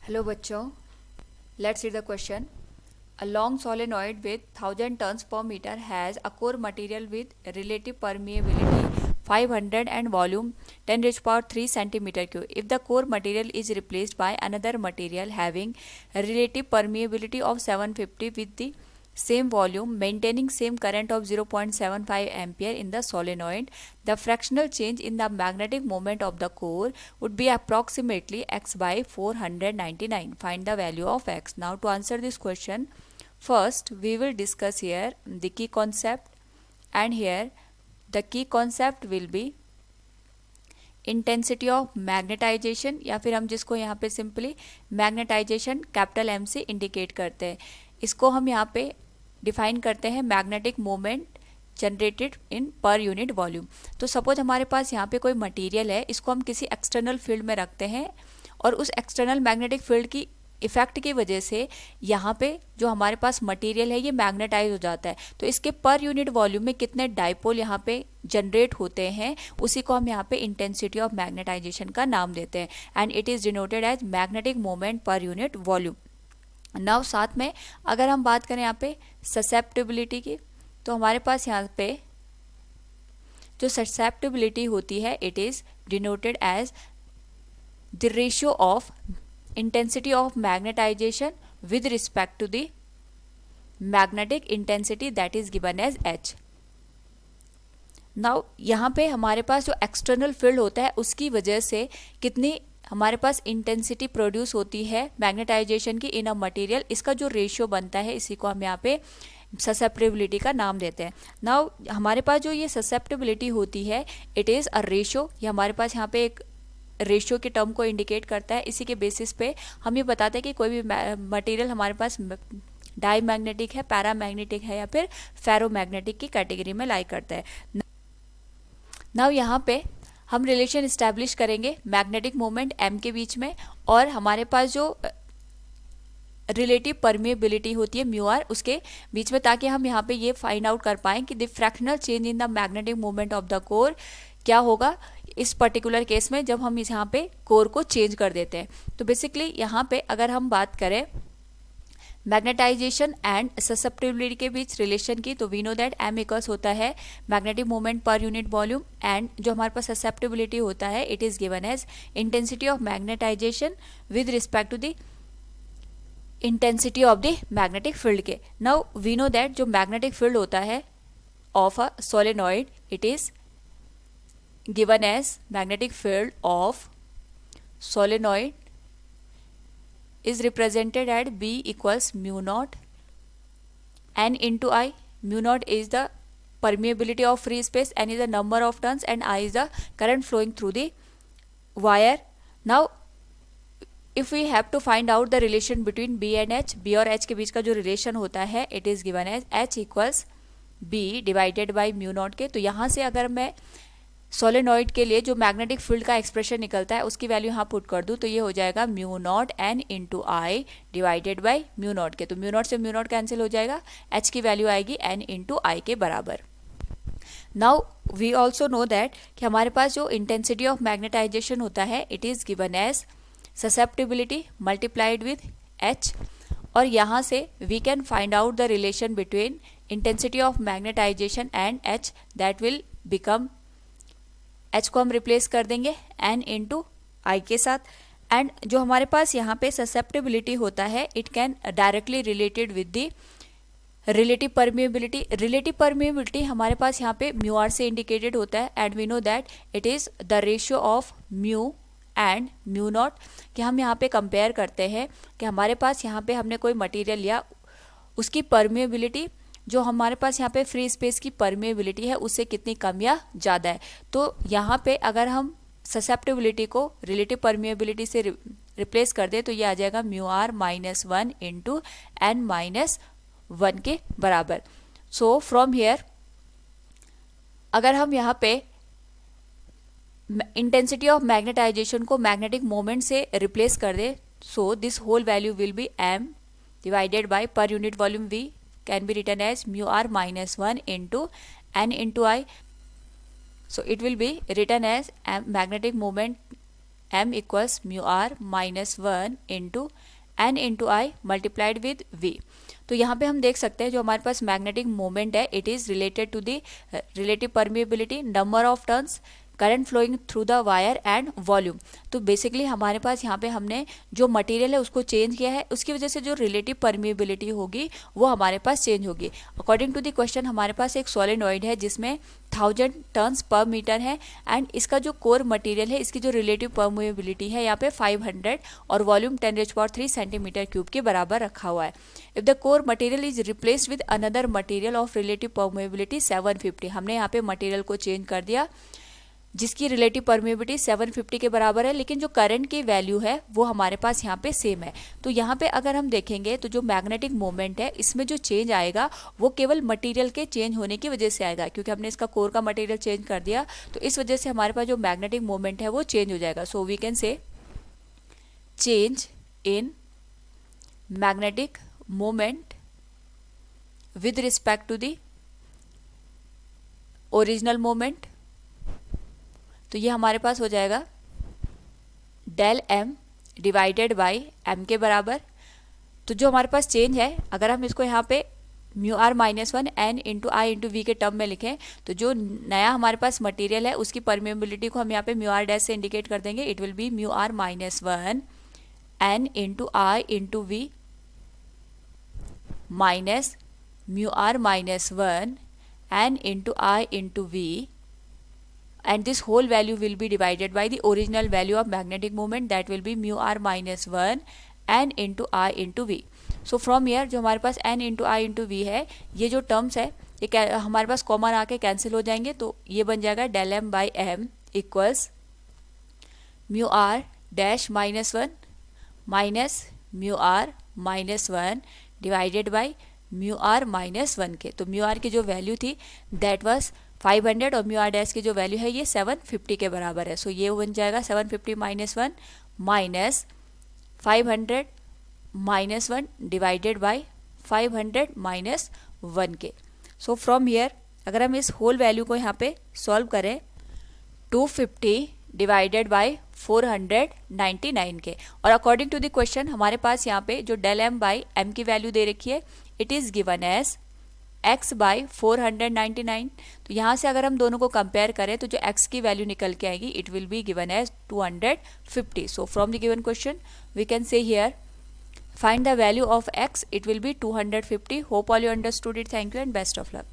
Hello बच्चों, let's read the question. A long solenoid with 1000 tons per meter has a core material with relative permeability 500 and volume 10 raised power 3 centimeter cube. If the core material is replaced by another material having relative permeability of 750 with the same volume, maintaining same current of 0.75 ampere in the solenoid, the fractional change in the magnetic moment of the core would be approximately x by 499. Find the value of x. Now to answer this question, first we will discuss here the key concept, and here the key concept will be intensity of magnetisation, या फिर हम जिसको यहाँ पे simply magnetisation capital M से indicate करते हैं, इसको हम यहाँ पे डिफाइन करते हैं मैग्नेटिक मोमेंट जनरेटेड इन पर यूनिट वॉल्यूम. तो सपोज हमारे पास यहाँ पे कोई मटेरियल है, इसको हम किसी एक्सटर्नल फील्ड में रखते हैं और उस एक्सटर्नल मैग्नेटिक फील्ड की इफेक्ट की वजह से यहाँ पे जो हमारे पास मटेरियल है ये मैग्नेटाइज हो जाता है. तो इसके पर यूनिट वॉल्यूम में कितने डाइपोल यहाँ पे जनरेट होते हैं, उसी को हम यहाँ पे इंटेंसिटी ऑफ मैग्नेटाइजेशन का नाम देते हैं, and it is denoted as magnetic moment per unit volume. Now साथ में अगर हम बात करें यहाँ पे ससेप्टिबिलिटी की, तो हमारे पास यहाँ पे जो ससेप्टिबिलिटी होती है it is denoted as the ratio of intensity of magnetization with respect to the magnetic intensity that is given as H. Now यहाँ पे हमारे पास जो एक्सटर्नल फील्ड होता है उसकी वजह से कितनी हमारे पास इंटेंसिटी प्रोड्यूस होती है मैग्नेटाइजेशन की इन अ मटेरियल, इसका जो रेशियो बनता है इसी को हम यहाँ पे ससेप्टिबिलिटी का नाम देते हैं. नाउ हमारे पास जो ये ससेप्टिबिलिटी होती है इट इज़ अ रेशियो, ये हमारे पास यहाँ पे एक रेशियो के टर्म को इंडिकेट करता है. इसी के बेसिस पे हम ये बताते हैं कि कोई भी मटेरियल हमारे पास डाई मैग्नेटिक है, पैरामैग्नेटिक है या फिर फेरोमैग्नेटिक की कैटेगरी में लाई करता है. नाउ यहाँ पे हम रिलेशन इस्टेब्लिश करेंगे मैग्नेटिक मोमेंट m के बीच में और हमारे पास जो रिलेटिव परमिएबिलिटी होती है म्यू आर उसके बीच में, ताकि हम यहाँ पे ये फाइंड आउट कर पाएँ कि the fractional change in the magnetic moment of the core क्या होगा इस पर्टिकुलर केस में जब हम इस यहाँ पे कोर को चेंज कर देते हैं. तो बेसिकली यहाँ पे अगर हम बात करें मैग्नेटाइजेशन एंड ससेप्टिबिलिटी के बीच रिलेशन की, तो we know that m equals होता है magnetic moment per unit volume, and जो हमारे पास ससेप्टिबिलिटी होता है it is given as intensity of magnetisation with respect to the intensity of the magnetic field के. नाउ वी नो दैट जो magnetic field होता है of a solenoid it is given as magnetic field of solenoid is represented at B equals mu naught N into I. Mu naught is the permeability of free space, N is the number of turns, and I is the current flowing through the wire. Now if we have to find out the relation between B and H, B और H के बीच का जो relation होता है it is given as H equals B divided by mu naught के. तो यहाँ से अगर मैं सोलेनॉइड के लिए जो मैग्नेटिक फील्ड का एक्सप्रेशन निकलता है उसकी वैल्यू यहाँ पुट कर दूँ तो ये हो जाएगा mu not an into I divided by mu naught के. तो म्यू नॉट से म्यू नॉट कैंसिल हो जाएगा, एच की वैल्यू आएगी एन इंटू आई के बराबर. Now we also know that कि हमारे पास जो इंटेंसिटी ऑफ मैग्नेटाइजेशन होता है it is given as susceptibility multiplied with H, और यहाँ से we can find out the relation between intensity of magnetisation and H, that will become H को हम रिप्लेस कर देंगे एन इंटू आई के साथ, एंड जो हमारे पास यहाँ पे ससेप्टिबिलिटी होता है it can directly related with the relative permeability. Relative permeability हमारे पास यहाँ पे म्यू आर से इंडिकेटेड होता है, and we know that it is the ratio of mu and mu naught, कि हम यहाँ पे कंपेयर करते हैं कि हमारे पास यहाँ पे हमने कोई मटीरियल लिया उसकी परमिएबिलिटी जो हमारे पास यहाँ पे फ्री स्पेस की परमिएबिलिटी है उससे कितनी कम या ज़्यादा है. तो यहाँ पे अगर हम ससेप्टिबिलिटी को रिलेटिव परमिएबिलिटी से रिप्लेस कर दे तो ये आ जाएगा mu R minus one into N minus one के बराबर. सो फ्रॉम हेयर अगर हम यहाँ पे इंटेंसिटी ऑफ मैग्नेटाइजेशन को मैग्नेटिक मोमेंट से रिप्लेस कर दे, so this whole value will be M divided by per unit volume V can be written as mu r minus 1 into n into I. So it will be written as magnetic moment m equals mu R minus 1 into n into I multiplied with v। तो यहाँ पे हम देख सकते हैं जो हमारे पास मैग्नेटिक मोमेंट है it is related to the relative permeability, number of turns, current flowing through the wire and volume. तो बेसिकली हमारे पास यहाँ पे हमने जो मटेरियल है उसको चेंज किया है, उसकी वजह से जो रिलेटिव परमिएबिलिटी होगी वो हमारे पास चेंज होगी। अकॉर्डिंग टू द क्वेश्चन हमारे पास एक सोलेनॉइड है जिसमें 1000 टर्न्स पर मीटर है एंड इसका जो कोर मटेरियल है इसकी जो रिलेटिव परमिएबिलिटी है यहाँ पे 500 और वॉल्यूम 10⁻³ सेंटीमीटर क्यूब के बराबर रखा हुआ है। If the core material is replaced with another material of relative permeability 750, हमने यहाँ पे मटेरियल को चेंज कर दिया जिसकी रिलेटिव परमिएबिलिटी 750 के बराबर है, लेकिन जो करंट की वैल्यू है वो हमारे पास यहाँ पे सेम है। तो यहाँ पे अगर हम देखेंगे तो जो मैग्नेटिक मोमेंट है इसमें जो चेंज आएगा वो केवल मटेरियल के चेंज होने की वजह से आएगा, क्योंकि हमने इसका कोर का मटेरियल चेंज कर दिया तो इस वजह से हमारे पास जो मैग्नेटिक मोमेंट है वो चेंज हो जाएगा। So we can say change in magnetic moment with respect to the original moment. तो ये हमारे पास हो जाएगा del M divided by M के बराबर। तो जो हमारे पास चेंज है अगर हम इसको यहाँ पे mu R minus 1 N into I into V के टर्म में लिखें तो जो नया हमारे पास मटेरियल है उसकी परमिएबिलिटी को हम यहाँ पे म्यू आर डैश से इंडिकेट कर देंगे। It will be mu R minus 1 N into I into V minus mu R minus 1 N into I into V, and this whole value will be divided by the original value of magnetic moment that will be mu r minus 1 n into I into v. So from here जो हमारे पास n into I into v है ये जो terms है ये हमारे पास common आके cancel हो जाएंगे, तो ये बन जाएगा del M by M equals mu R dash minus 1 minus mu R minus 1 divided by mu R minus 1 के। तो म्यू आर की जो वैल्यू थी दैट वाज 500 और म्यू आर डैश की जो वैल्यू है ये 750 के बराबर है। सो ये बन जाएगा 750 minus 1 minus 500 minus 1 divided by 500 minus 1 के। सो फ्रॉम हियर अगर हम इस होल वैल्यू को यहाँ पे सॉल्व करें 250 डिवाइडेड बाई 499 के, और अकॉर्डिंग टू द क्वेश्चन हमारे पास यहाँ पे जो डेल एम बाई एम की वैल्यू दे रखी है it is given as x by 499। तो यहाँ से अगर हम दोनों को कंपेयर करें तो जो x की वैल्यू निकल के आएगी it will be given as 250। So from the given question we can say here find the value of x, it will be 250। Hope all you understood it. Thank you and best of luck.